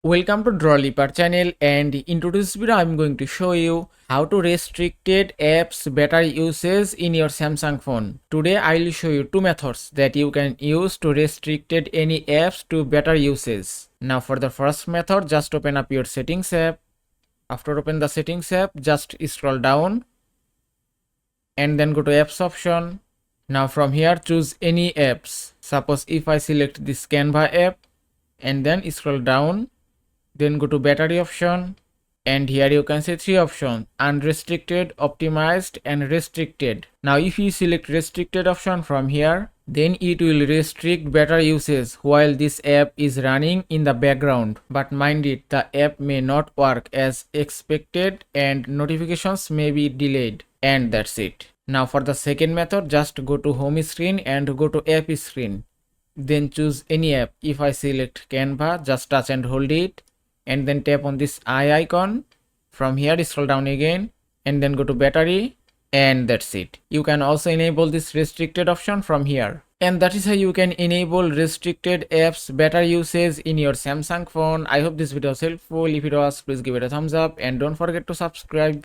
Welcome to Drawleaper channel, and in today's video I'm going to show you how to restricted apps battery usage in your Samsung phone. Today I will show you two methods that you can use to restricted any apps to battery usage. Now for the first method, just open up your settings app. After open the settings app, just scroll down and then go to apps option. Now from here choose any apps. Suppose if I select this Canva app and then scroll down, then go to battery option, and here you can see three options: unrestricted, optimized and restricted. Now if you select restricted option from here, then it will restrict battery usage while this app is running in the background. But mind it, the app may not work as expected and notifications may be delayed, and that's it. Now for the second method, just go to home screen and go to app screen, then choose any app. If I select Canva, just touch and hold it and then tap on this eye icon. From here scroll down again and then go to battery, and that's it. You can also enable this restricted option from here. And that is how you can enable restricted apps battery usage in your Samsung phone. I hope this video was helpful. If it was, please give it a thumbs up and don't forget to subscribe.